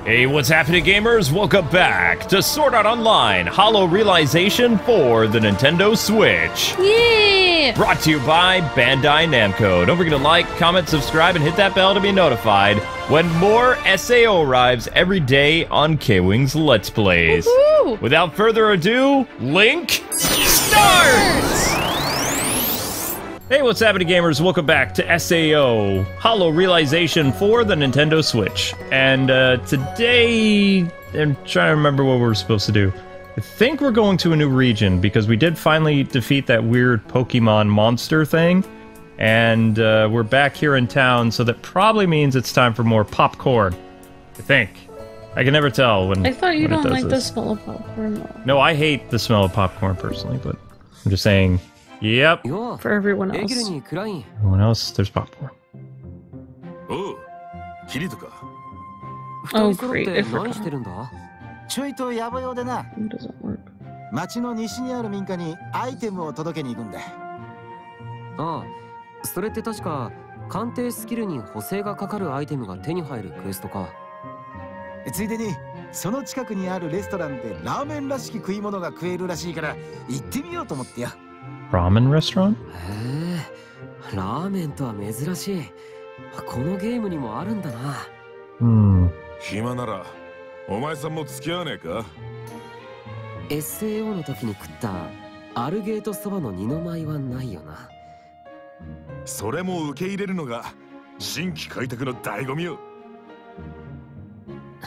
Hey, what's happening, gamers? Welcome back to Sword Art Online Hollow Realization for the Nintendo Switch. Yeah! Brought to you by Bandai Namco. Don't forget to like, comment, subscribe, and hit that bell to be notified when more SAO arrives every day on K-Wing's Let's Plays. Woohoo! Without further ado, Link starts! Hey, what's happening, gamers? Welcome back to SAO Hollow Realization for the Nintendo Switch. And today, I'm trying to remember what we're supposed to do. I think we're going to a new region because we did finally defeat that weird Pokemon monster thing. And we're back here in town, so that probably means it's time for more popcorn. I think. I can never tell when I thought you when it don't does like the this. smell of popcorn though. No, I hate the smell of popcorn personally, but I'm just saying, yep. For everyone else. Everyone else, there's popcorn. Oh, Kiritoか。 Oh great, I forgot. ちょいと野暮用でな。 It doesn't work. 町の西にある民家にアイテムを届けに行くんだ。ああ、それって確か鑑定スキルに補正がかかるアイテムが手に入るクエストか。ついでにその近くにあるレストランでラーメンらしき食い物が食えるらしいから行ってみようと思ってよ。 Ramen restaurant? へえ、ラーメンとは珍しい。このゲームにもあるんだな。暇ならお前さんも付き合わねえか？ SAO の時に食ったアルゲートそばの二の舞はないよな。それも受け入れるのが新規開拓の醍醐味よ。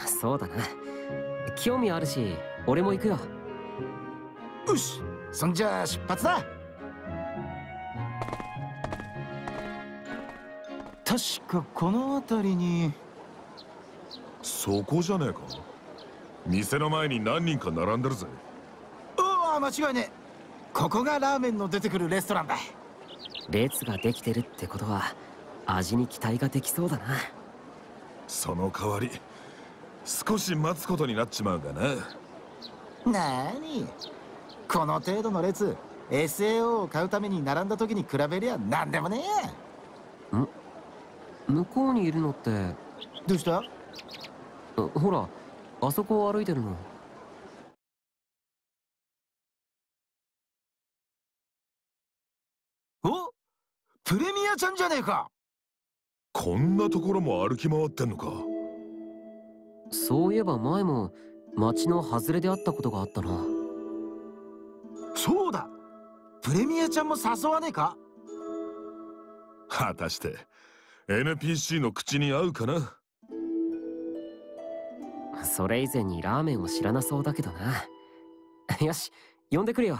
そうだな。興味あるし、俺も行くよ。よし、そんじゃ出発だ。確かこの辺りに。そこじゃねえか。店の前に何人か並んでるぜ。ああ、間違いねえ。ここがラーメンの出てくるレストランだ。列ができてるってことは味に期待ができそうだな。その代わり少し待つことになっちまうがな。なーに、この程度の列 SAO を買うために並んだ時に比べりゃ何でもねえ。向こうにいるのってどうした？ほら、あそこを歩いてるの。お、プレミアちゃんじゃねえか。こんなところも歩き回ってんのか。そういえば前も町の外れで会ったことがあったな。そうだ、プレミアちゃんも誘わねえか。果たして NPC の口に合うかな。それ以前にラーメンを知らなそうだけどな。よし、呼んでくるよ。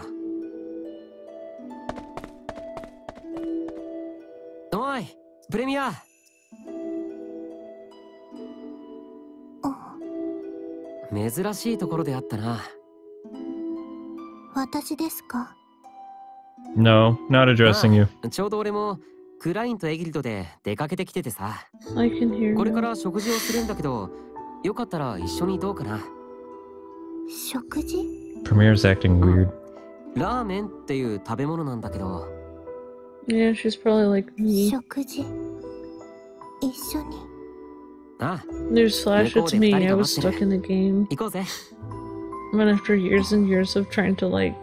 おい、プレミア。珍しいところであったな。私ですか？ No, not addressing you. ちょうど俺もクラインとエギルドで出かけてきててさ。 I can hear これか you. ら食事をするんだけど、よかったら一緒にどうかな。食事？ Premier's acting weird. ラーメンっていう食べ物なんだけど。Yeah, she's probably like me. 食事？一緒に。ああ、 Newsflash, it's me. I was stuck in the game. 行こうぜ。But after years and years of trying to like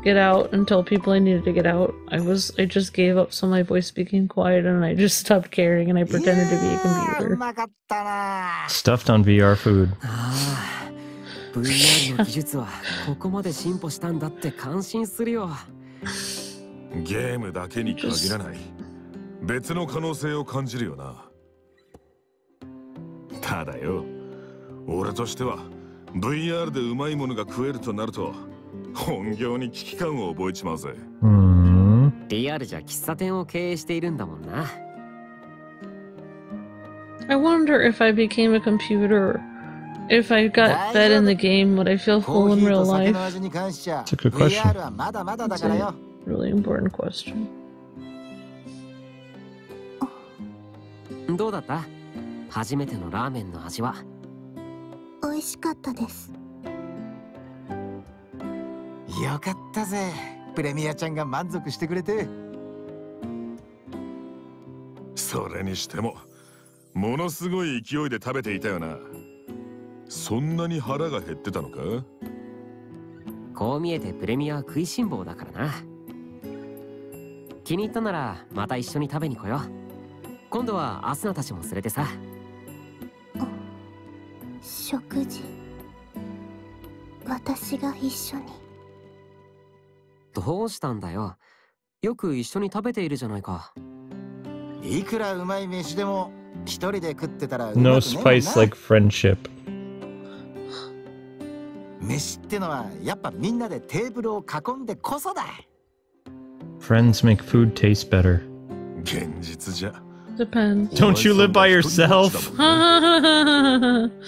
get out and tell people I needed to get out, I just gave up, so my voice became quiet and I just stopped caring and I pretended to be a う computer. まかったな。 Stuffed on VR food. ああ、VR の技術はここまで進歩したんだって感心するよ。ゲームだけに限らない。別の可能性を感じるよな。ただよ、俺としては VR でうまいものが食えるとなると本業に危機感を覚えちまうぜ。リアルじゃ喫茶店を経営しているんだもんな。I wonder if I became a computer, if I got fed in the game, would I feel コ full ー in ヒー real と酒 life? の味に関しちゃ That's a good question. VR はまだまだだからよ。 Really important question. どうだった？初めてのラーメンの味は。美味しかったです。よかったぜ。プレミアちゃんが満足してくれて。それにしてもものすごい勢いで食べていたよな。そんなに腹が減ってたのか？こう見えてプレミアは食いしん坊だからな。気に入ったならまた一緒に食べに来よう。今度はアスナたちも連れてさ。食事、私が一緒に。どうしたんだよ。よく一緒に食べているじゃないか。いくらうまい飯でも一人で食ってたらうまくねえ No もんな。 spice like friendship. 飯ってのはやっぱみんなでテーブルを囲んでこそだ。 Friends make food taste better. 現実じゃ Depends. Don't you live by yourself?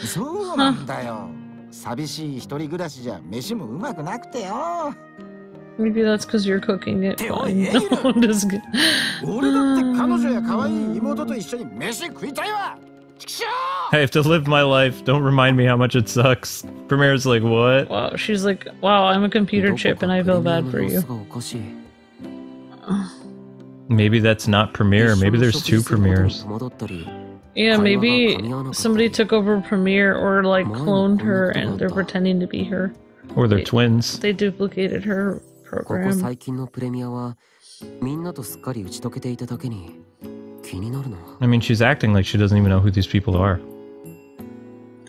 そうなんだよ。寂しい一人暮らしじゃ飯もうまくなくてよ。 Maybe that's because you're cooking it. Hey, Fine. hey, No, I'm just kidding. 俺だって彼女や可愛い妹と一緒に飯食いたいわ。ちくしょう。 I have to live my life. Don't remind me how much it sucks. Premiere's like, what? Wow, she's like, wow, I'm a computer chip and I feel bad for you. Maybe that's not Premiere. Maybe there's two Premieres. Yeah, maybe somebody took over Premiere or like cloned her and they're pretending to be her. Or they're twins. They duplicated her ここ program. 最近のプレミアはみんなとすっかり打ち解けていただけに気になるな。 I mean, she's acting like she doesn't even know who these people are.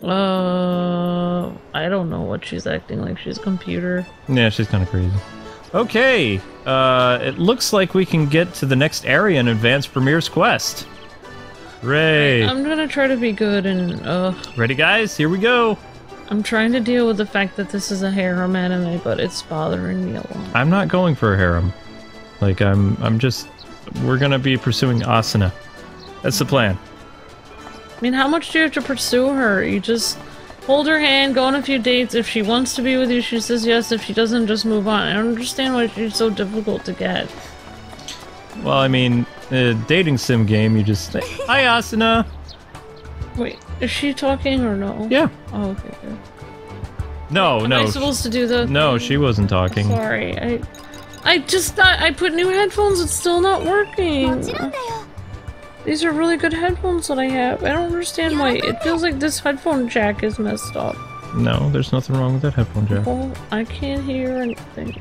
I don't know what she's acting like. She's a computer. Yeah, she's kind of crazy. Okay, it looks like we can get to the next area in Advanced Premiere's quest. Hooray! I'm gonna try to be good and Ready, guys? Here we go. I'm trying to deal with the fact that this is a harem anime, but it's bothering me a lot. I'm not going for a harem. Like, I'm just... We're gonna be pursuing Asuna. That's the plan. I mean, how much do you have to pursue her? You just hold her hand, go on a few dates. If she wants to be with you, she says yes. If she doesn't, just move on. I don't understand why she's so difficult to get. Well, I mean, a dating sim game, you just say, hi, Asuna! Wait, is she talking or no? Yeah. Oh, okay. Good. No, Am no. I supposed to do the... No, she wasn't talking. Sorry, I just thought I put new headphones, it's still not working. These are really good headphones that I have. I don't understand why. It feels like this headphone jack is messed up. No, there's nothing wrong with that headphone jack. Well, I can't hear anything.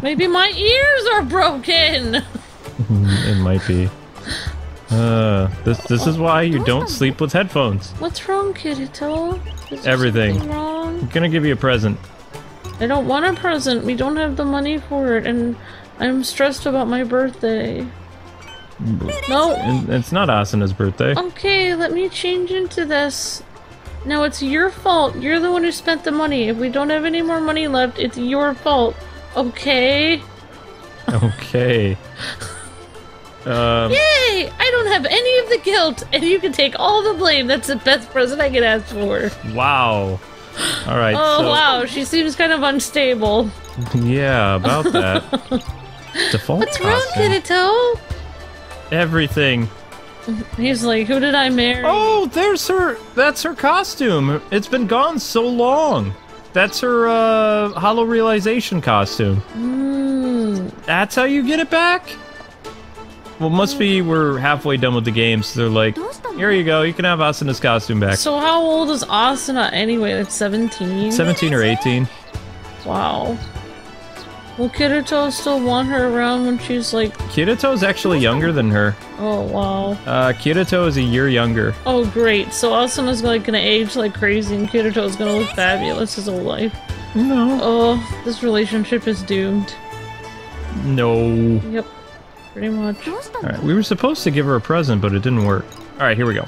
Maybe my ears are broken! It might be. This is why you don't sleep with headphones. What's wrong, Kirito? Is there Everything. something wrong? I'm gonna give you a present. I don't want a present. We don't have the money for it, and I'm stressed about my birthday. No. And it's not Asuna's birthday. Okay, let me change into this. No, it's your fault. You're the one who spent the money. If we don't have any more money left, it's your fault. Okay? Okay. Yay! I don't have any of the guilt, and you can take all the blame. That's the best present I can ask for. Wow. All right. Oh, so, wow. She seems kind of unstable. Yeah, about that. Default What's wrong, costume. Kirito? Everything. He's like, who did I marry? Oh, there's her. That's her costume. It's been gone so long. That's her Hollow Realization costume. That's how you get it back? Well, must be we're halfway done with the game, so they're like, here you go, you can have Asuna's costume back. So how old is Asuna anyway? Like 17? 17 or 18. Wow. Will Kirito still want her around when she's like... Kirito's actually younger than her. Oh, wow. Kirito is a year younger. Oh, great. So Asuna's like gonna age like crazy and Kirito's gonna look fabulous his whole life. No. Oh, this relationship is doomed. No. Yep. Pretty much. Alright, we were supposed to give her a present, but it didn't work. Alright, here we go.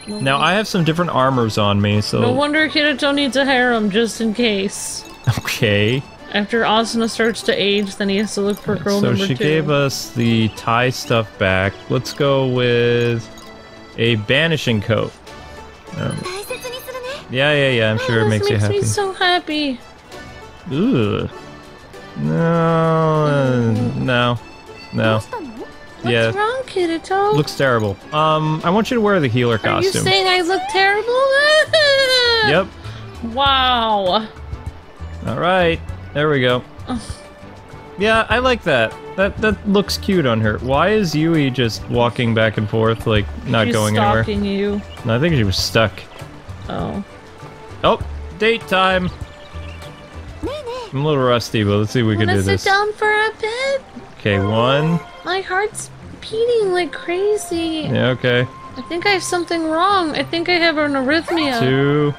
Now, I have some different armors on me, so... No wonder Kirito needs a harem, just in case. Okay. After Asuna starts to age, then he has to look for girl So number 2. she gave us the tie stuff back. Let's go with a banishing coat. Yeah, I'm sure it makes you happy. This makes me so happy. Ugh. No. Yeah. What's wrong, Kirito? Looks terrible. I want you to wear the healer Are you costume. saying I look terrible? Yep. Wow. Alright. There we go. Yeah, I like that. That looks cute on her. Why is Yui just walking back and forth, like, not She's going stalking anywhere? you. No, I think she was stuck. Oh. Oh, date time. I'm a little rusty, but let's see if we can Wanna do sit this. down for a bit? Okay, 1. My heart's beating like crazy. Yeah, okay. I think I have something wrong. I think I have an arrhythmia. 2,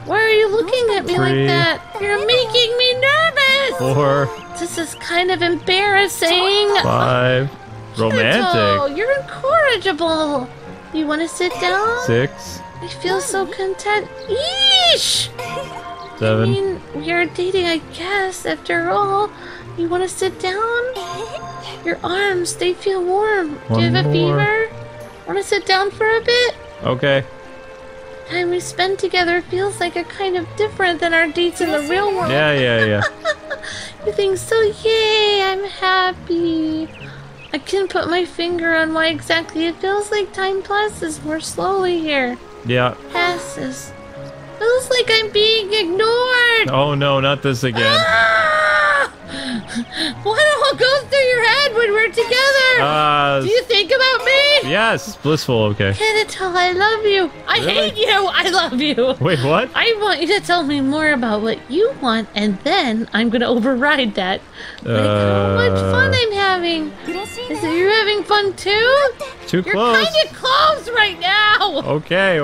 Why are you looking at me 3. like that? You're making me nervous! 4, This is kind of embarrassing. 5. Kirito, Romantic. you're incorrigible. You want to sit down? 6, I feel so content. Yeesh! I 7. mean, we are dating, I guess, after all. You want to sit down? Your arms, they feel warm. Do you One have a more. fever? Want to sit down for a bit? Okay. Time we spend together feels like a kind of different than our dates in the real world. Yeah. You think so? Yay, I'm happy. I can put my finger on why exactly it feels like time passes more slowly here. Yeah. Passes. Feels like I'm being ignored. Oh no, not this again. Ah! What all goes through your head when we're together? Do you think about me? Yes, blissful, okay. Kirito, I love you. I Really? hate you. I love you. Wait, what? I want you to tell me more about what you want, and then I'm gonna override that. Like how much fun I'm having. Is it you having fun too? Too You're close. kind of close right now. Okay.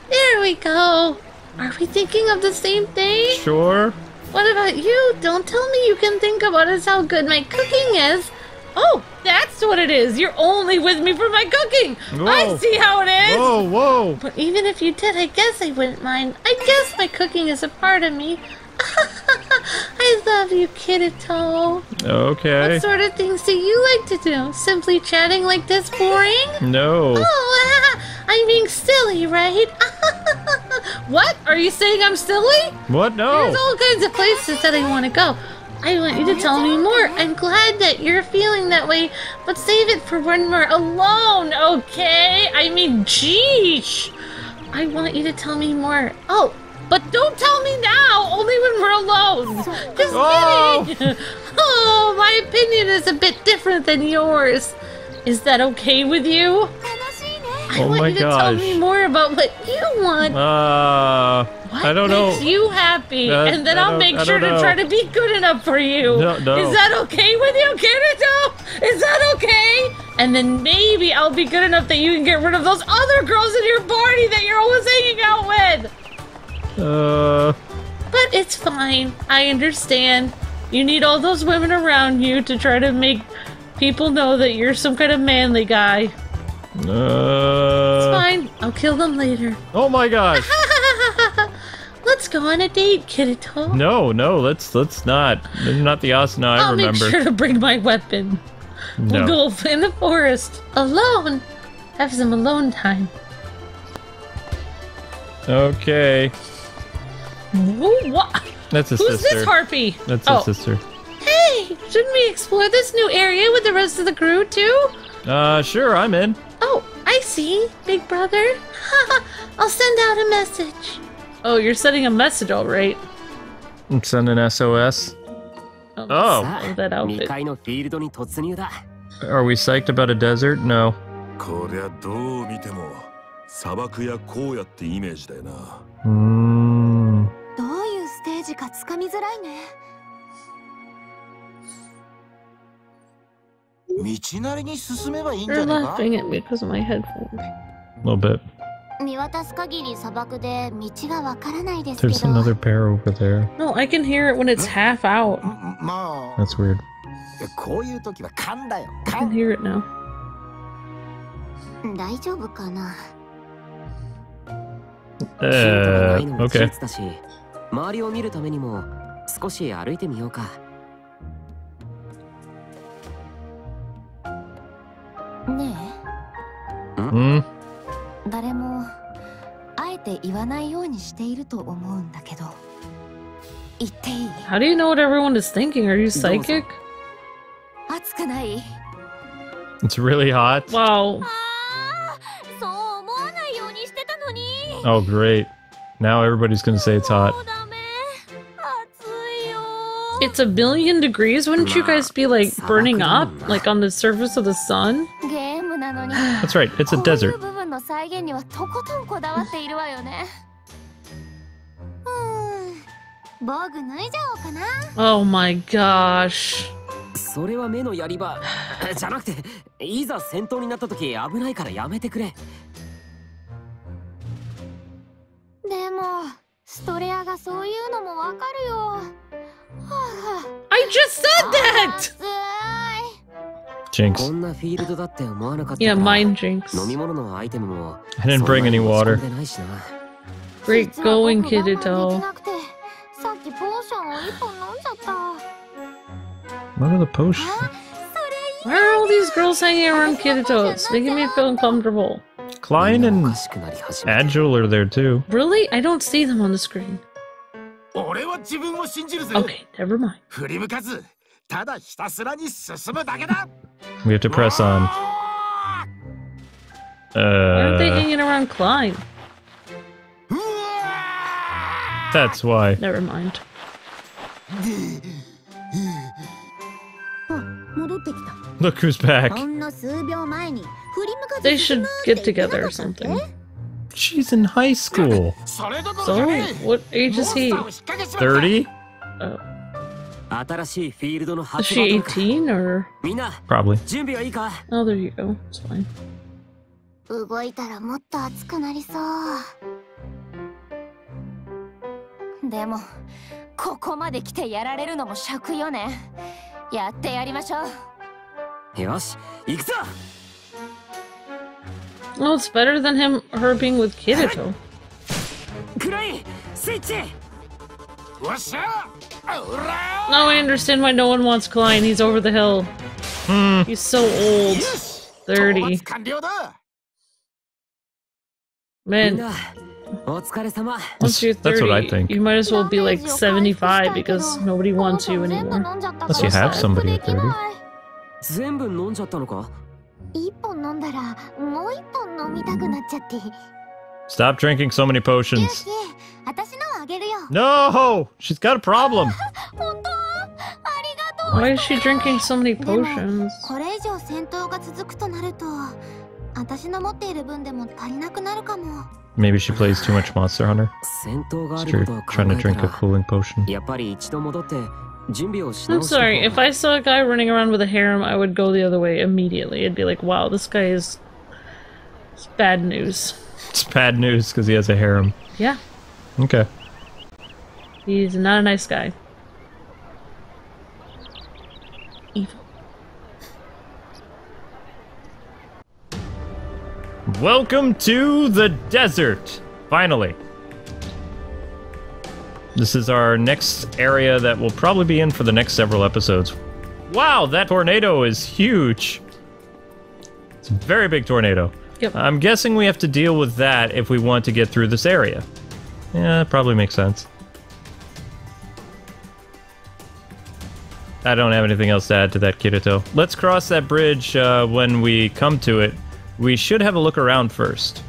There we go. Are we thinking of the same thing? Sure. What about you? Don't tell me you can think about as how good my cooking is. Oh, that's what it is. You're only with me for my cooking. Whoa. I see how it is. Whoa. But even if you did, I guess I wouldn't mind. I guess my cooking is a part of me. I love you, Kirito. Okay. What sort of things do you like to do? Simply chatting like this boring? No. Oh, I'm being silly, right? What? Are you saying I'm silly? What? There's No. all kinds of places that I want to go. I want you to tell me more. I'm glad that you're feeling that way, but save it for when we're alone, okay? I mean, geesh. I want you to tell me more. Oh, but don't tell me now, only when we're alone. Just Oh. kidding. Oh, my opinion is a bit different than yours. Is that okay with you? I Oh want my you to tell gosh. me more about what you want. What I don't know. makes you happy, and then I I'll don't- make I sure don't to know. try to be good enough for you. No. Is that okay with you, Kirito? Is that okay? And then maybe I'll be good enough that you can get rid of those other girls in your party that you're always hanging out with. But it's fine. I understand. You need all those women around you to try to make people know that you're some kind of manly guy. It's fine. I'll kill them later. Oh my gosh. Let's go on a date, Kirito. No, let's not. Not the Asuna I I'll remember. make sure to bring my weapon. No. We'll go in the forest alone. Have some alone time. Okay. Ooh, what? That's a Who's sister. this harpy? That's oh. a sister. Hey, shouldn't we explore this new area with the rest of the crew too? Sure, I'm in. Oh, I see, big brother. I'll send out a message. Oh, you're sending a message, all right. I'm sending SOS. Oh, さあ that outfit. 未開のフィールドに突入だ are we psyched about a desert? No. こりゃどう見ても砂漠や荒野ってイメージだよな。どういうステージかつかみづらいね。道なりに進めばいいんじゃ You're ねえか laughing at me because of my headphones. A little bit. 見渡す限り砂漠で道がわからないですけ There's ど。 another pair over there. No, I can hear it when it's half out. まあ That's weird. こういう時は勘だよ I can 勘 hear it now. 大丈夫かな。ヒントがないのも事 Okay. 実だし周りを見るためにも少し歩いてみようかね Hmm? え、誰もあえて言わないようにしていると思うんだけど。言っていい？ How do you know what everyone is thinking? Are you psychic? 熱くない？ It's really hot. Wow. ああ、そう思わないようにしてたのに。 Oh, great. Now everybody's gonna say it's hot. もうダメ。暑いよ。 It's a billion degrees. Wouldn't you guys be like burning up, like on the surface of the sun? ゲームなのに。 That's right. It's a こういう desert. 部分の再現にはとことんこだわっているわよね。Oh my gosh. それは目の槍場じゃなくて、いざ戦闘になった時危ないからやめてくれ。でもストレアがそういうのもわかるよ。I just said that! Jinx. こんなフィールドだって思わなかった Yeah, から。 mine jinx. 飲み物のアイテムも I didn't bring any そん water. なに持ち込んでないしな。 Great going, Kirito. さっきポーションを1本飲んじゃった。 What are the potions? Why are all these girls hanging around Kirito? It's making me feel uncomfortable. Klein お and かしくなり始めた。 Agile are there too. Really? I don't see them on the screen. 俺は自分を信じるぜ。 Okay, never mind. 振り向かず、ただひたすらに進むだけだ。 We have to press on. Why aren't they hanging around Klein? うわ That's why. Never mind. 戻ってきた。 Look who's back. ほんの数秒前に振り向かず They 進 should むって言 get ってな together か or ったっけ something. She's in high school. それどころ So, じゃねえ。 what age is he? モンスターを引っ掛けちまった 30? Oh. 新しいフィールドの Is 発 she 売とか。 18 or? みんな Probably. 準備はいいか。 Oh, there you go. It's fine. 動いたらもっと熱くなりそう。でもここまで来てやられるのも尺よね。やってやりましょう。よし、行くぞ。 Well, it's better than her being with Kirito. クライン、スイッチ。よっしゃおら Now I understand why no one wants Klein. He's over the hill. He's so old. 30. 討伐完了だ みん Man, な、お疲れ様。 once you're That's what I 30, think. you might as well be like 75 because nobody wants you anymore. Unless you have somebody at 30. 全部飲んじゃったのか。一本飲んだらもう一本飲みたくなっちゃって。 Stop drinking so many ユ potions. キ、私のあげるよ。 No! She's got a problem. 本当？ありがとう。 Why is she drinking so many でも potions? これ以上戦闘が続くとなると、私の持っている分でも足りなくなるかも。 Maybe she plays too much Monster Hunter. 戦闘があ It's る true. ことを考 Trying to えた drink a ら、 cooling potion. やっぱり一度戻って準備をし I'm 直した方 sorry, if が。 I saw a guy running around with a harem, I would go the other way immediately. I'd be like, wow, this guy is... It's bad news. It's bad news because he has a harem. Yeah, Okay. he's not a nice guy. Evil. Welcome to the desert! Finally. This is our next area that we'll probably be in for the next several episodes. Wow, that tornado is huge! It's a very big tornado. Yep. I'm guessing we have to deal with that if we want to get through this area. Yeah, that probably makes sense. I don't have anything else to add to that, Kirito. Let's cross that bridge when we come to it. We should have a look around first.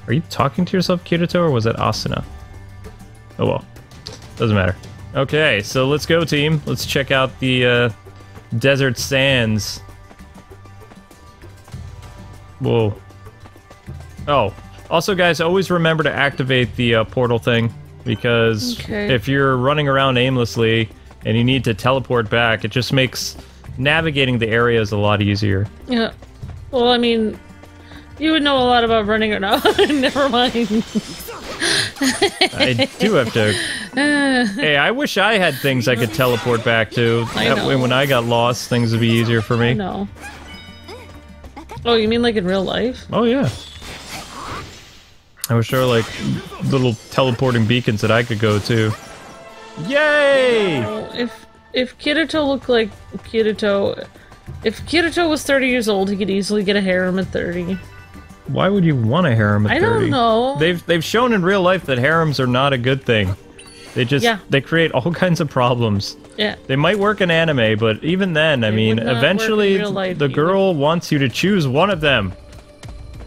Are you talking to yourself, Kirito, or was that Asuna? Oh well. Doesn't matter. Okay, so let's go, team. Let's check out the desert sands. Whoa. Oh, also, guys, always remember to activate the portal thing, because Okay. if you're running around aimlessly and you need to teleport back, it just makes navigating the areas a lot easier. Yeah. Well, I mean, you would know a lot about running or not. Never mind. I do have to... Hey, I wish I had things I could teleport back to. I That way, know. when I got lost, things would be easier for me. No. Oh, you mean like in real life? Oh, yeah. I wish there were, like, little teleporting beacons that I could go to. Yay! Well, if Kirito looked like Kirito... If Kirito was 30 years old, he could easily get a harem at 30. Why would you want a harem at 30? I don't know. They've shown in real life that harems are not a good thing. They just Yeah. they create all kinds of problems. Yeah. They might work in anime, but even then, I They mean, would not work eventually in real life the either. girl wants you to choose one of them.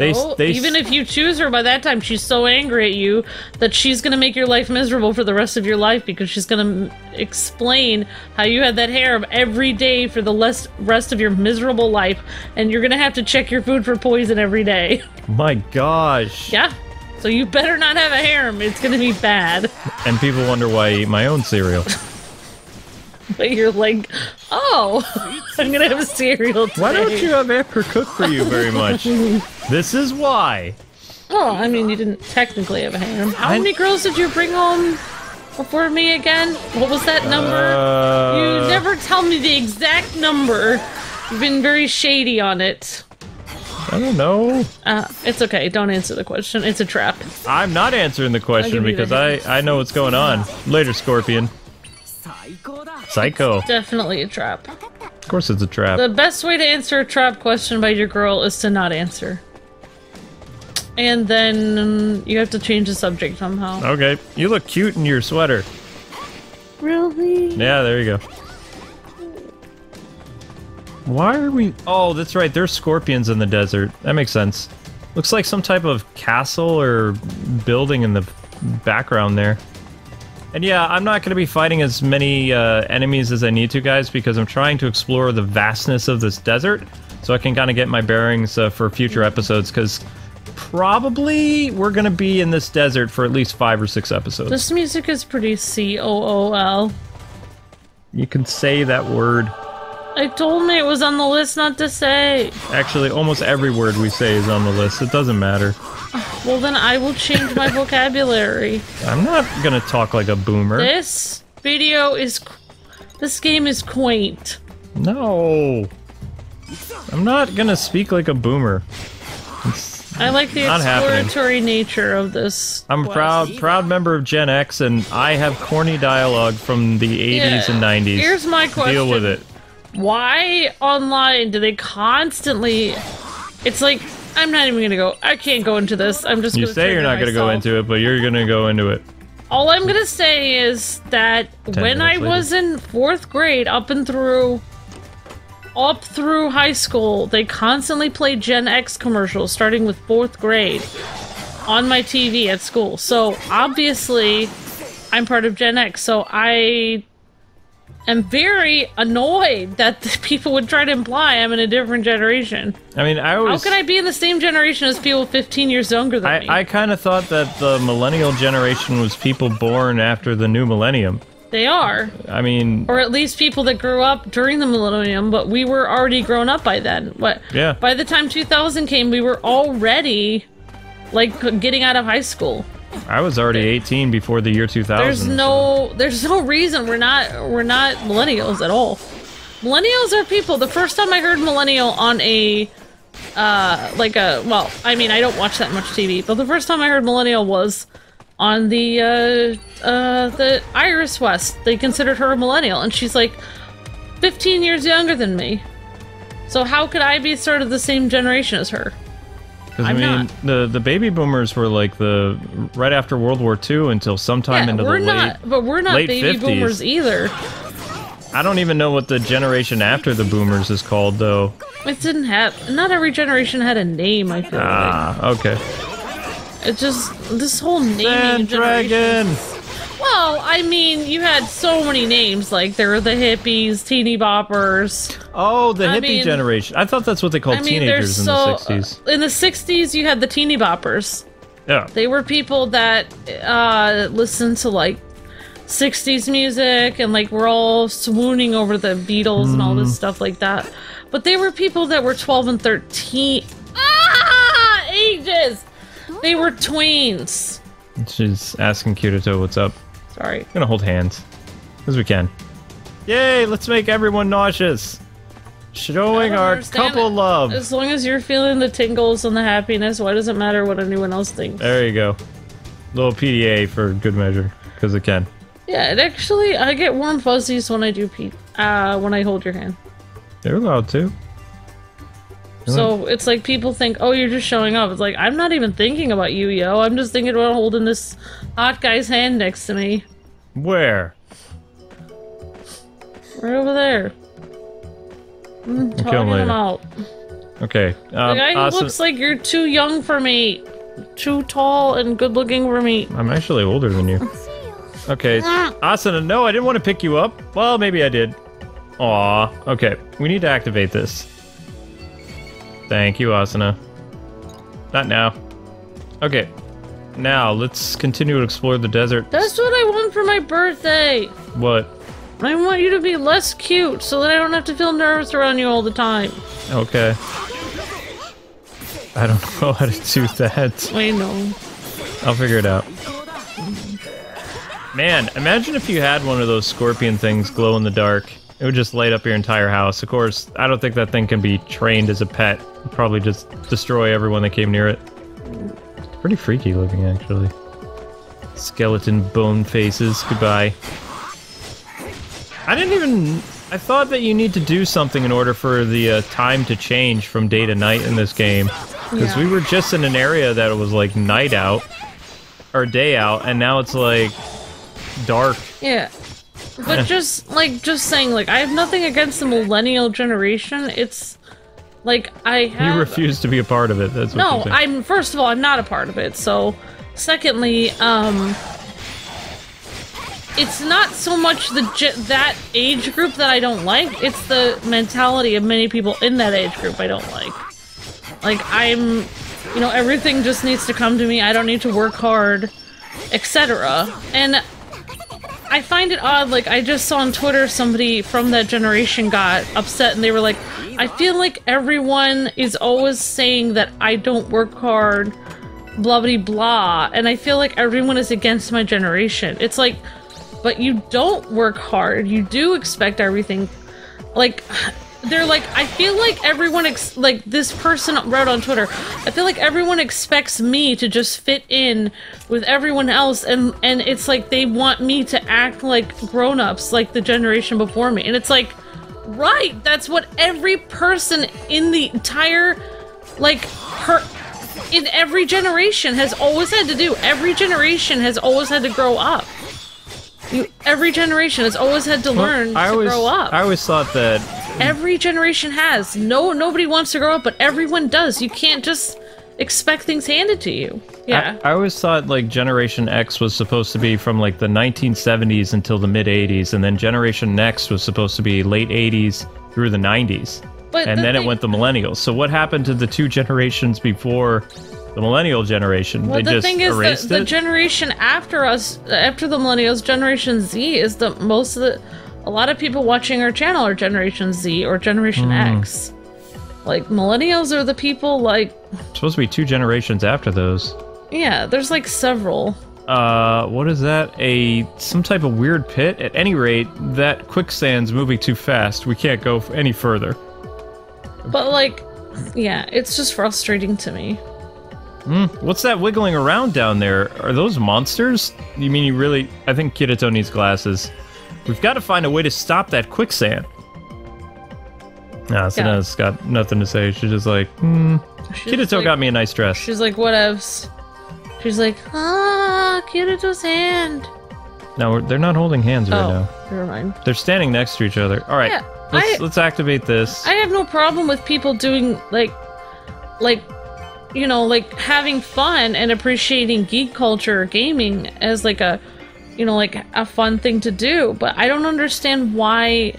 Oh, They even if you choose her, by that time she's so angry at you that she's gonna make your life miserable for the rest of your life because she's gonna explain how you had that harem every day for the rest of your miserable life, and you're gonna have to check your food for poison every day. My gosh. Yeah. So you better not have a harem. It's gonna be bad. And people wonder why I eat my own cereal. But you're like, oh, I'm gonna have a cereal today. Why don't you have Amber cook for you very much? This is why. Well, I mean, you didn't technically have a harem. How many girls did you bring home before me again? What was that number? You never tell me the exact number. You've been very shady on it. I don't know. It's okay. Don't answer the question. It's a trap. I'm not answering the question because I know what's going on. Later, Scorpion. Psycho. Definitely a trap. Of course it's a trap. The best way to answer a trap question by your girl is to not answer. And then you have to change the subject somehow. Okay. You look cute in your sweater. Really? Yeah, there you go. Why are we... Oh, that's right. There's scorpions in the desert. That makes sense. Looks like some type of castle or building in the background there. And yeah, I'm not going to be fighting as many enemies as I need to, guys, because I'm trying to explore the vastness of this desert so I can kind of get my bearings for future episodes, because probably we're going to be in this desert for at least 5 or 6 episodes. This music is pretty COOL. You can say that word. I told me it was on the list not to say. Actually, almost every word we say is on the list. It doesn't matter. Well, then I will change my vocabulary. I'm not gonna talk like a boomer. This video is... This game is quaint. No. I'm not gonna speak like a boomer. I like the not exploratory nature of this. I'm a proud member of Gen X, and I have corny dialogue from the 80s and 90s. Here's my question. Deal with it. Why online do they constantly... It's like, I'm not even gonna go... I can't go into this. I'm just You gonna say you're not gonna go into it, but you're gonna go into it. All I'm gonna say is that when I was in 4th grade, up through high school, they constantly played Gen X commercials, starting with 4th grade, on my TV at school. So, obviously, I'm part of Gen X, so I... I'm very annoyed that the people would try to imply I'm in a different generation. I mean, How could I be in the same generation as people 15 years younger than me? I kind of thought that the millennial generation was people born after the new millennium. They are. I mean... Or at least people that grew up during the millennium, but we were already grown up by then. Yeah. By the time 2000 came, we were already, like, getting out of high school. I was already 18 before the year 2000. There's no reason we're not millennials at all. Millennials are people. The first time I heard millennial on a well, I mean, I don't watch that much TV, but the first time I heard millennial was on the Iris West. They considered her a millennial, and she's like 15 years younger than me. So how could I be sort of the same generation as her? Because, I mean, the baby boomers were like right after World War II until sometime into the late baby 50s. Boomers either. I don't even know what the generation after the boomers is called, though. It didn't have... Not every generation had a name, I feel like. Okay. It's just... This whole naming Sand Dragon! Well, I mean, you had so many names. Like, there were the hippies, teeny boppers. Oh, the hippie generation. I thought that's what they called teenagers in the 60s. In the 60s, you had the teeny boppers. Yeah. They were people that listened to, like, 60s music, and, like, were all swooning over the Beatles and all this stuff like that. But they were people that were 12 and 13. Ages! They were tweens. She's asking Kirito what's up. Sorry. I'm gonna hold hands. As we can. Yay, let's make everyone nauseous. Showing our couple love. As long as you're feeling the tingles and the happiness, why does it matter what anyone else thinks? There you go. Little PDA for good measure, because it can. Yeah, it actually, I get warm fuzzies when I do when I hold your hand. They're allowed to. So it's like people think, oh, you're just showing up. It's like, I'm not even thinking about you, yo. I'm just thinking about holding this hot guy's hand next to me. Where? Right over there. I'm talking him out. Okay. The guy who looks like you're too young for me. Too tall and good looking for me. I'm actually older than you. Okay. Asuna, no, I didn't want to pick you up. Well, maybe I did. Aw. Okay. We need to activate this. Thank you, Asuna. Not now. Okay. now let's continue to explore the desert. That's what I want for my birthday. What? I want you to be less cute so that I don't have to feel nervous around you all the time. Okay. I don't know how to do that. I know. I'll figure it out. Man, imagine if you had one of those scorpion things glow in the dark. It would just light up your entire house. Of course, I don't think that thing can be trained as a pet. It'd probably just destroy everyone that came near it. It's pretty freaky looking, actually. Skeleton bone faces. Goodbye. I thought that you need to do something in order for the time to change from day to night in this game. Because we were just in an area that was like night out, or day out, and now it's like dark. Yeah. But just saying, like, I have nothing against the millennial generation. It's, like, You refuse to be a part of it, that's what you're saying. First of all, I'm not a part of it, so... Secondly, it's not so much that age group that I don't like, it's the mentality of many people in that age group I don't like. Like, you know, everything just needs to come to me, I don't need to work hard, etc. And I find it odd, like, I just saw on Twitter somebody from that generation got upset and they were like, I feel like everyone is always saying that I don't work hard, blah blah blah, and I feel like everyone is against my generation. It's like, but you don't work hard, you do expect everything. Like, they're like, I feel like everyone, like this person wrote on Twitter, I feel like everyone expects me to just fit in with everyone else, and it's like they want me to act like grown-ups, like the generation before me. And it's like, right, that's what every person in the entire, like, in every generation has always had to do. Every generation has always had to grow up. Every generation has always had to learn to grow up. I always thought that... Every generation has. Nobody wants to grow up, but everyone does. You can't just expect things handed to you. Yeah. I always thought, like, Generation X was supposed to be from, like, the 1970s until the mid-80s, and then Generation Next was supposed to be late 80s through the 90s. And then it went the millennials. So what happened to the two generations before the millennial generation? Well, they just erased it? The generation after us, after the millennials, Generation Z is a lot of people watching our channel are Generation Z or Generation X. Like, millennials are the people, like... It's supposed to be two generations after those. Yeah, there's, like, several. What is that? Some type of weird pit? At any rate, that quicksand's moving too fast. We can't go any further. But, like, yeah, it's just frustrating to me. What's that wiggling around down there? Are those monsters? You mean you really... I think Kirito needs glasses. We've got to find a way to stop that quicksand. Nah, Sana's got nothing to say. She's just like, Kirito like, got me a nice dress. She's like, whatevs. She's like, Kirito's hand. No, they're not holding hands right now. Never mind. They're standing next to each other. All right, yeah, let's activate this. I have no problem with people doing, like, you know, like, having fun and appreciating geek culture or gaming as, like, a, you know, like, a fun thing to do. But I don't understand why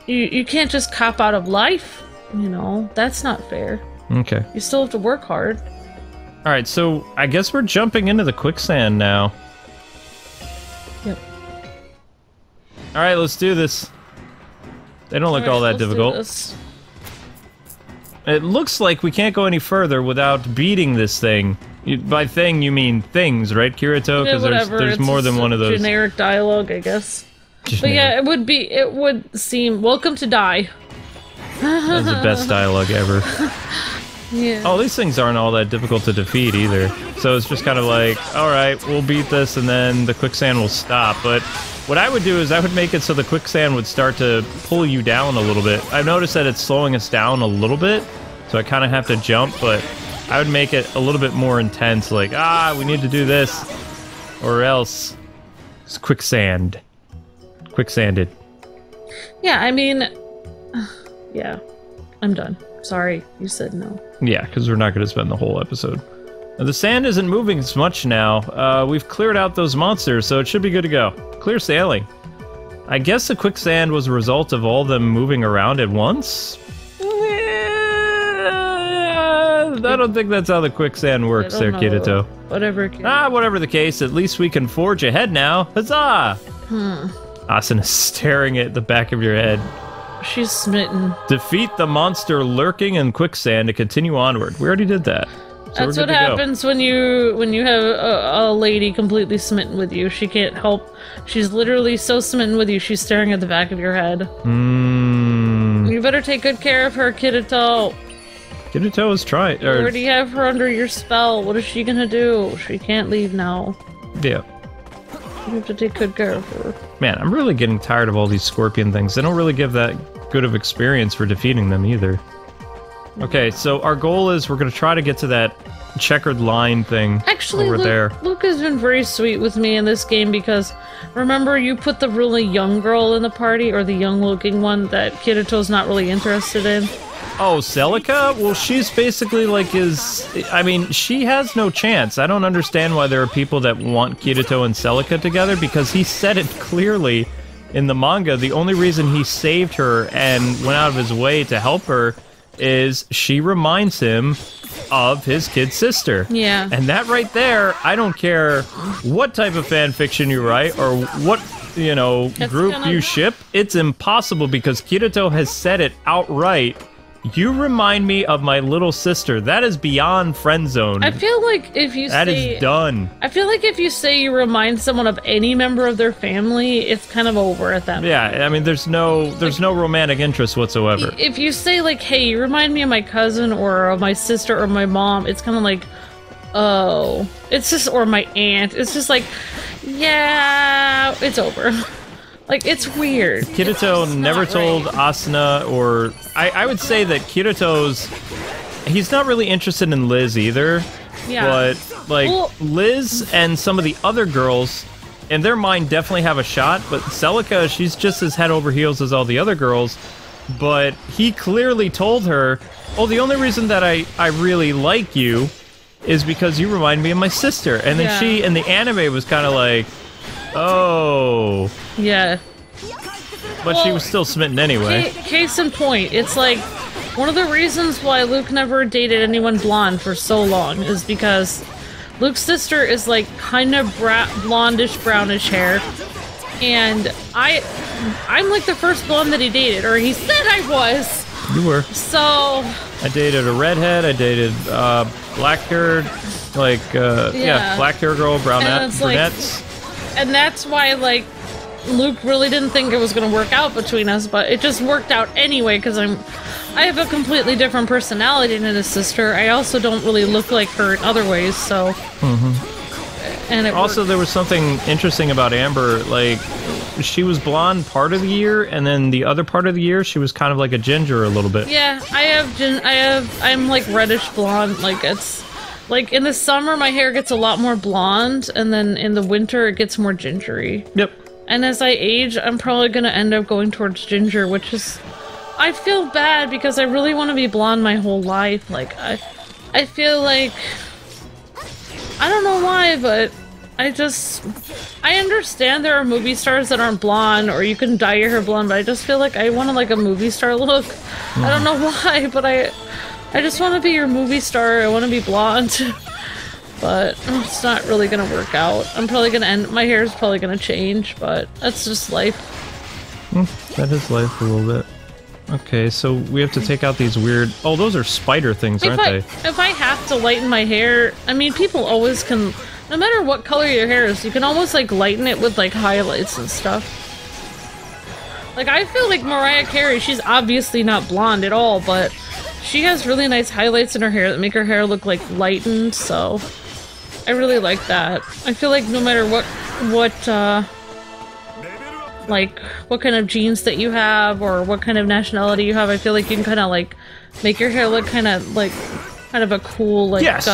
you can't just cop out of life, you know? That's not fair. Okay. You still have to work hard. All right, so I guess we're jumping into the quicksand now. Yep. All right, let's do this. They don't look all that difficult. It looks like we can't go any further without beating this thing. By thing, you mean things, right, Kirito? Because there's more than one of those. Generic dialogue, I guess. But yeah, it would seem... Welcome to die. That's the best dialogue ever. Yeah. Oh, these things aren't all that difficult to defeat either. So it's just kind of like, alright, we'll beat this and then the quicksand will stop. But what I would do is I would make it so the quicksand would start to pull you down a little bit. I've noticed that it's slowing us down a little bit, so I kind of have to jump, but I would make it a little bit more intense, like, we need to do this, or else it's quicksand. Quicksanded. Yeah, I mean, yeah, I'm done. Sorry, you said no. Yeah, because we're not going to spend the whole episode. Now, the sand isn't moving as much now. We've cleared out those monsters, so it should be good to go. Clear sailing. I guess the quicksand was a result of all them moving around at once? don't think that's how the quicksand works there, Kirito. Whatever. Whatever the case, at least we can forge ahead now. Huzzah! Asuna staring at the back of your head. She's smitten. Defeat the monster lurking in quicksand to continue onward. We already did that. So that's what happens when you have a lady completely smitten with you. She can't help. She's literally so smitten with you, she's staring at the back of your head. You better take good care of her, Kirito. Kirito is trying. You already have her under your spell. What is she gonna do? She can't leave now. Yeah. You have to take good care of her. Man, I'm really getting tired of all these scorpion things. They don't really give that good of experience for defeating them either. Okay, so our goal is we're going to try to get to that checkered line thing over there. Luke has been very sweet with me in this game because, remember, you put the really young girl in the party, or the young-looking one that Kirito's not really interested in. Oh, Celica? Well, she's basically like I mean, she has no chance. I don't understand why there are people that want Kirito and Celica together, because he said it clearly in the manga. The only reason he saved her and went out of his way to help her is she reminds him of his kid sister. Yeah. And that right there, I don't care what type of fan fiction you write or what, group you ship, it's impossible, because Kirito has said it outright. You remind me of my little sister. That is beyond friend zone. I feel like if you That is done. I feel like if you say you remind someone of any member of their family, it's kind of over at that point. Yeah, I mean, there's no romantic interest whatsoever. If you say, like, hey, you remind me of my cousin or of my sister or my mom, it's kind of like, oh. It's just, or my aunt. It's just like, yeah, it's over. Like, it's weird. Kirito never told Asuna, or I would say that he's not really interested in Liz either. Yeah. But, like, Liz and some of the other girls, in their mind, definitely have a shot. But Celica, she's just as head over heels as all the other girls. But he clearly told her, oh, the only reason that I really like you is because you remind me of my sister. And then she, in the anime, was kind of like, oh. Yeah. But she was still smitten anyway. Case in point, it's like one of the reasons why Luke never dated anyone blonde for so long is because Luke's sister is like kind of blondish, brownish hair, and I'm like the first blonde that he dated, or he said I was. You were. So I dated a redhead. I dated black haired, black hair girl, brunettes. And that's why, like, Luke really didn't think it was going to work out between us, but it just worked out anyway, because I have a completely different personality than his sister. I also don't really look like her in other ways, so... And also, there was something interesting about Amber, like, she was blonde part of the year, and then the other part of the year, she was kind of like a ginger a little bit. Yeah, I'm like reddish blonde, like, it's... Like, in the summer, my hair gets a lot more blonde, and then in the winter, it gets more gingery. Yep. And as I age, I'm probably gonna end up going towards ginger, which is... I feel bad, because I really want to be blonde my whole life. Like, I feel like... I don't know why, but I understand there are movie stars that aren't blonde, or you can dye your hair blonde, but I just feel like I want, like, a movie star look. I don't know why, but I just want to be your movie star. I want to be blonde. But it's not really going to work out. I'm probably going to end... My hair is probably going to change, but that's just life. That is life a little bit. Okay, so we have to take out these weird... Oh, those are spider things, aren't they? If I have to lighten my hair... I mean, people always can... No matter what color your hair is, you can almost, like, lighten it with, like, highlights and stuff. Like, I feel like Mariah Carey, she's obviously not blonde at all, but... She has really nice highlights in her hair that make her hair look, like, lightened, so... I really like that. I feel like no matter what kind of genes that you have, or what kind of nationality you have, I feel like you can kind of, like, make your hair look kind of a cool, like, yes!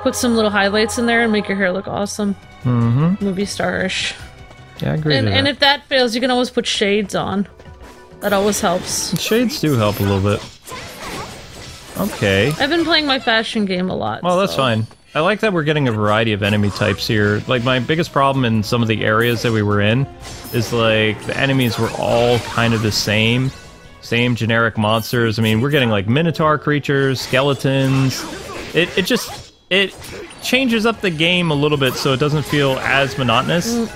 Put some little highlights in there and make your hair look awesome. Mm-hmm. Movie star-ish. Yeah, I agree with that. And if that fails, you can always put shades on. That always helps. Shades do help a little bit. Okay. I've been playing my fashion game a lot. Well, that's fine. I like that we're getting a variety of enemy types here. Like, my biggest problem in some of the areas that we were in is, like, the enemies were all kind of the same. Same generic monsters. I mean, we're getting like minotaur creatures, skeletons. It changes up the game a little bit so it doesn't feel as monotonous.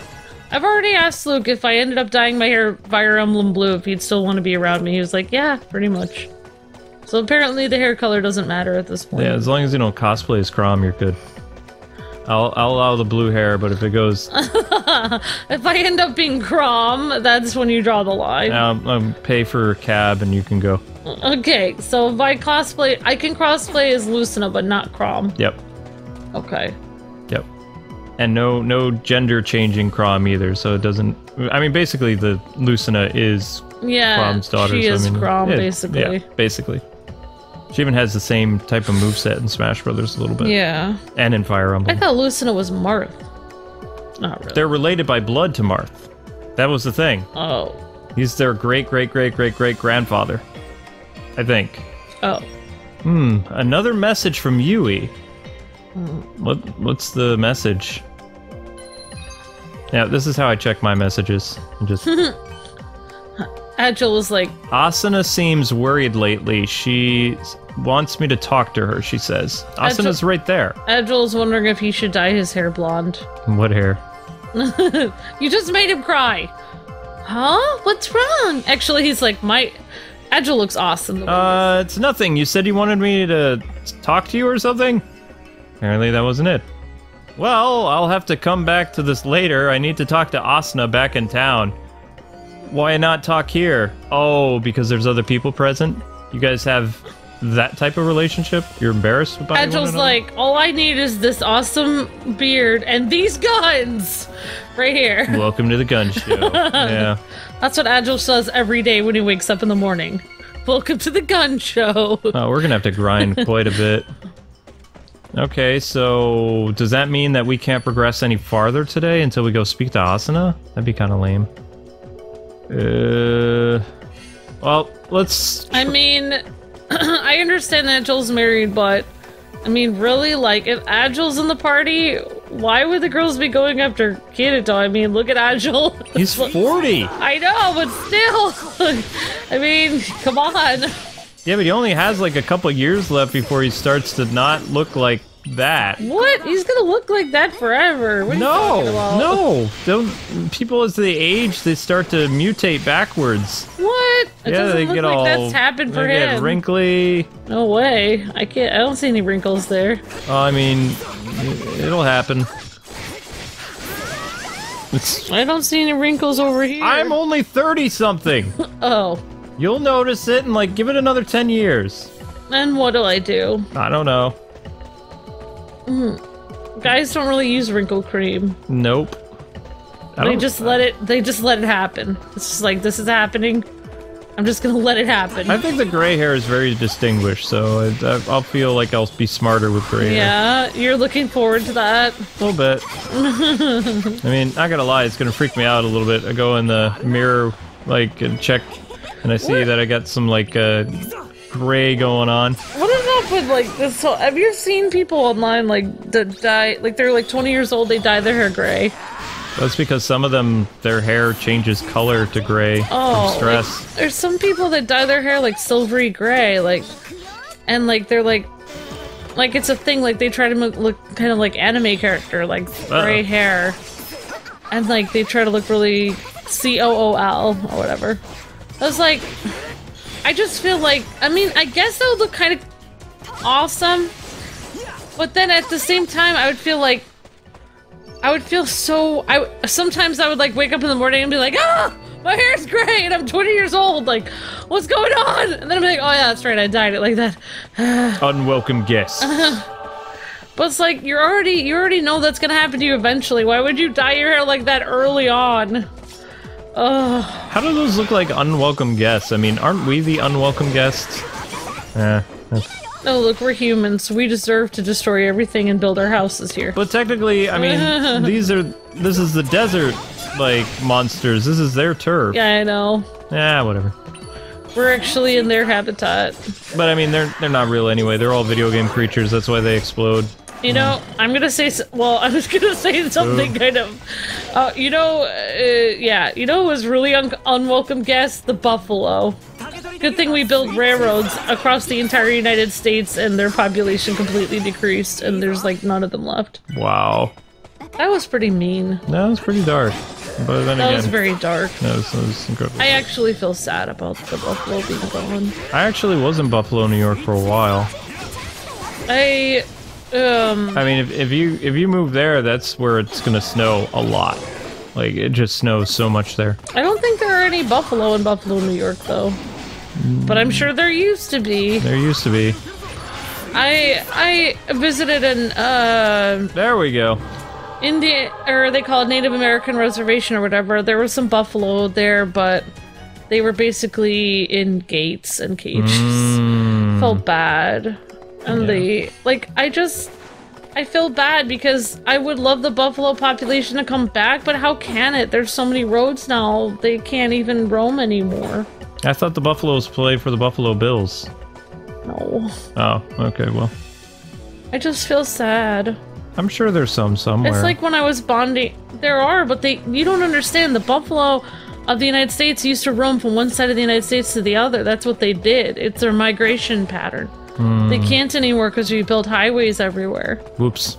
I've already asked Luke if I ended up dyeing my hair Fire Emblem Blue if he'd still want to be around me. He was like, yeah, pretty much. So apparently the hair color doesn't matter at this point. Yeah, as long as you don't cosplay as Chrom, you're good. I'll allow the blue hair, but if it goes... If I end up being Chrom, that's when you draw the line. I'll pay for a cab and you can go. Okay, so if I cosplay... I can cosplay as Lucina, but not Chrom. Yep. Okay. Yep. And no gender changing Chrom either, so it doesn't... I mean, basically the Lucina is Chrom's daughter. She is so, I mean, Chrom, basically. Yeah, basically. She even has the same type of moveset in Smash Brothers a little bit. Yeah. And in Fire Emblem. I thought Lucina was Marth. Not really. They're related by blood to Marth. That was the thing. Oh. He's their great-great-great-great-great-grandfather. I think. Oh. Another message from Yui. What's the message? Yeah, this is how I check my messages. I'm just... Agile was like... Asuna seems worried lately. She wants me to talk to her, she says. Asuna's right there. Agile's wondering if he should dye his hair blonde. What hair? You just made him cry. Huh? What's wrong? Actually, he's like, Agile looks awesome. It's nothing. You said you wanted me to talk to you or something? Apparently that wasn't it. Well, I'll have to come back to this later. I need to talk to Asuna back in town. Why not talk here? Oh, because there's other people present? You guys have that type of relationship? You're embarrassed about it? Agile's like, all I need is this awesome beard and these guns! Right here. Welcome to the gun show. Yeah. That's what Agile says every day when he wakes up in the morning. Welcome to the gun show. Oh, we're gonna have to grind quite a bit. Okay, so does that mean that we can't progress any farther today until we go speak to Asuna? That'd be kind of lame. Well, let's... I mean, I understand that Agile's married, but... I mean, really? Like, if Agile's in the party, why would the girls be going after Kirito? I mean, look at Agile. He's 40! I know, but still! I mean, come on. Yeah, but he only has like a couple years left before he starts to not look like that. What? He's gonna look like that forever. What are you talking about? No! Don't... People as they age, they start to mutate backwards. What? It doesn't look like that's happened for him. They get wrinkly. No way. I don't see any wrinkles there. I mean, it'll happen. I don't see any wrinkles over here. I'm only 30-something! Oh. You'll notice it and, like, give it another 10 years. And what do I do? I don't know. Guys don't really use wrinkle cream. Nope. They just let it happen. It's just like, this is happening. I'm just gonna let it happen. I think the gray hair is very distinguished, so I'll feel like I'll be smarter with gray hair. Yeah, you're looking forward to that? A little bit. I mean, not gonna lie, it's gonna freak me out a little bit. I go in the mirror, like, and check, and I see that I got some, like, gray going on. What is up with, like, this whole... Have you seen people online, like, that dye... Like, they're, like, 20 years old, they dye their hair gray? That's because some of them, their hair changes color to gray from stress. Like, there's some people that dye their hair, like, silvery gray, like... And, like, they're, like... Like, it's a thing, like, they try to look kind of like anime character, like, gray hair. And, like, they try to look really COOL, or whatever. I was like... I just feel like, I mean, I guess that would look kind of awesome, but then at the same time, I would feel like, sometimes I would like wake up in the morning and be like, ah, my hair's gray and I'm 20 years old, like, what's going on? And then I'm like, oh yeah, that's right, I dyed it like that. Unwelcome guest. But it's like, you already know that's gonna happen to you eventually. Why would you dye your hair like that early on? How do those look like unwelcome guests? I mean, aren't we the unwelcome guests? No, look, we're humans. We deserve to destroy everything and build our houses here. But technically, I mean, this is the desert, like, monsters. This is their turf. Yeah, I know. Yeah, whatever. We're actually in their habitat. But I mean, they're not real anyway. They're all video game creatures. That's why they explode. You know, I'm gonna say, well, I was gonna say something kind of, yeah, you know who was really unwelcome guest? The buffalo. Good thing we built railroads across the entire United States and their population completely decreased and there's like none of them left. Wow. That was pretty mean. That was pretty dark. But then That again, was very dark. that was incredible. I actually feel sad about the buffalo being gone. I actually was in Buffalo, New York for a while. I mean, if you move there, that's where it's gonna snow a lot. Like, it just snows so much there. I don't think there are any buffalo in Buffalo, New York, though. But I'm sure there used to be. There used to be. I visited an There we go. Indian, or they call it Native American reservation or whatever. There was some buffalo there, but they were basically in gates and cages. Felt bad. And they, like, I feel bad because I would love the buffalo population to come back, but how can it? There's so many roads now, they can't even roam anymore. I thought the Buffaloes play for the Buffalo Bills. No. Oh, okay, well. I just feel sad. I'm sure there's some somewhere. It's like when I was bonding. There are, but you don't understand. The buffalo of the United States used to roam from one side of the United States to the other. That's what they did. It's their migration pattern. They can't anymore because we built highways everywhere. Whoops.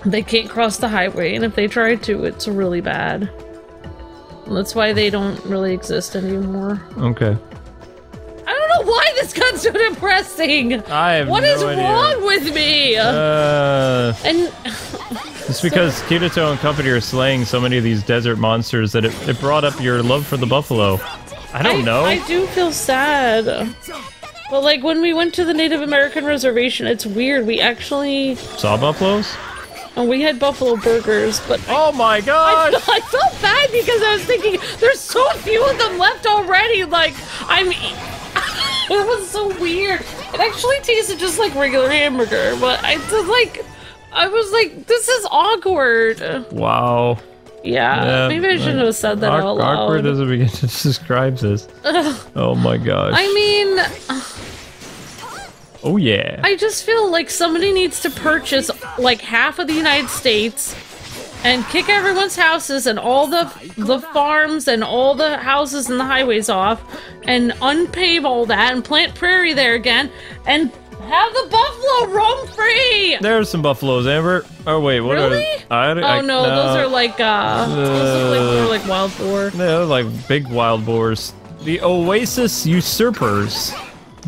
They can't cross the highway, and if they try to, it's really bad. That's why they don't really exist anymore. Okay. I don't know why this got so depressing. I have What no is idea. wrong with me? And It's because Kirito and company are slaying so many of these desert monsters that it brought up your love for the buffalo. I don't know. I do feel sad. But like when we went to the Native American reservation, it's weird. We actually Saw buffaloes? we had buffalo burgers, but Oh my gosh! I felt bad because I was thinking there's so few of them left already. Like it was so weird. It actually tasted just like regular hamburger, but I was like, this is awkward. Wow. Yeah, maybe I shouldn't have said that out loud. Awkward doesn't begin to describe this. Oh my gosh. I mean, oh yeah. I just feel like somebody needs to purchase like half of the United States and kick everyone's houses and all the farms and all the houses and the highways off and unpave all that and plant prairie there again and have the buffalo roam free. There's some buffaloes, Amber. Oh wait, what Really? are Oh no, those are like those look like more like wild boar. they're like big wild boars. The Oasis Usurpers.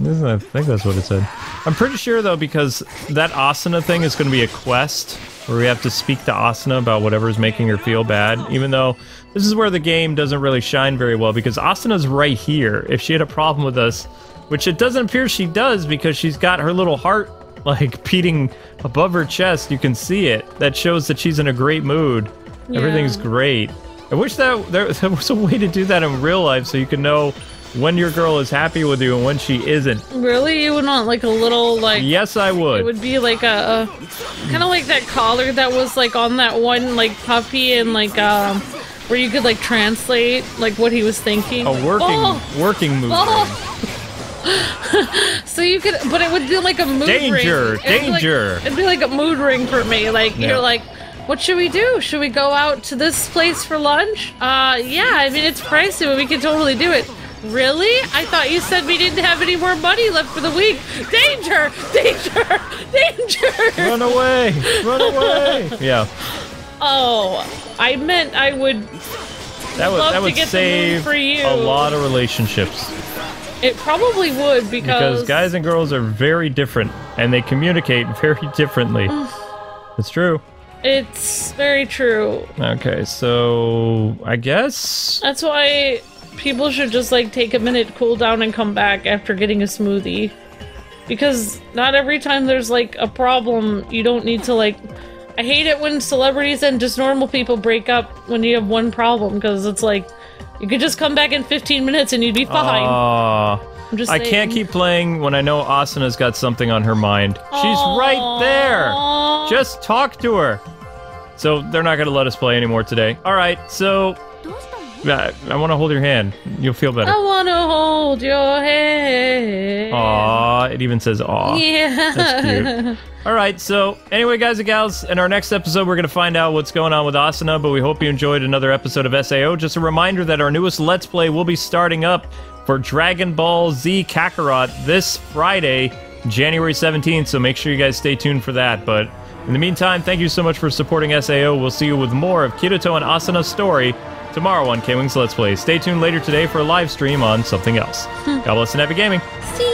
I think that's what it said. I'm pretty sure though, because that Asuna thing is going to be a quest where we have to speak to Asuna about whatever's making her feel bad, even though this is where the game doesn't really shine very well, because Asuna's right here. If she had a problem with us, which it doesn't appear she does, because she's got her little heart like beating above her chest, you can see it. That shows that she's in a great mood. Yeah. Everything's great. I wish that there was a way to do that in real life so you can know when your girl is happy with you and when she isn't. Really? You would want like a little like Yes, I would. it would be like a kind of like that collar that was like on that one like puppy and like where you could like translate like what he was thinking. A working movie. Oh. So you could, but it would be like a mood Danger, ring. danger. It'd be like a mood ring for me. Like Yeah. you're like, what should we do? Should we go out to this place for lunch? Yeah. I mean, it's pricey, but we could totally do it. Really? I thought you said we didn't have any more money left for the week. Danger! Danger! Danger! Run away! Run away! Yeah, Oh, I meant I would. that Love to would get the mood save for you. a lot of relationships. It probably would Because guys and girls are very different, and they communicate very differently. It's true. It's very true. Okay, so I guess That's why people should just like take a minute, cool down, and come back after getting a smoothie. Because not every time there's like a problem, you don't need to like. I hate it when celebrities and just normal people break up when you have one problem, because it's like you could just come back in 15 minutes and you'd be fine. I'm just I saying. can't keep playing when I know Asuna's got something on her mind. She's right there. Aww. Just talk to her. So they're not going to let us play anymore today. All right, so I want to hold your hand. You'll feel better. I wanna hold your hand. Aw, it even says aw. Yeah. That's cute. Alright, so anyway, guys and gals, in our next episode, we're going to find out what's going on with Asuna, but we hope you enjoyed another episode of SAO. Just a reminder that our newest Let's Play will be starting up for Dragon Ball Z Kakarot this Friday, January 17th, so make sure you guys stay tuned for that. But in the meantime, thank you so much for supporting SAO. We'll see you with more of Kirito and Asuna's story tomorrow on K-Wings Let's Play. Stay tuned later today for a live stream on something else. God bless and happy gaming. See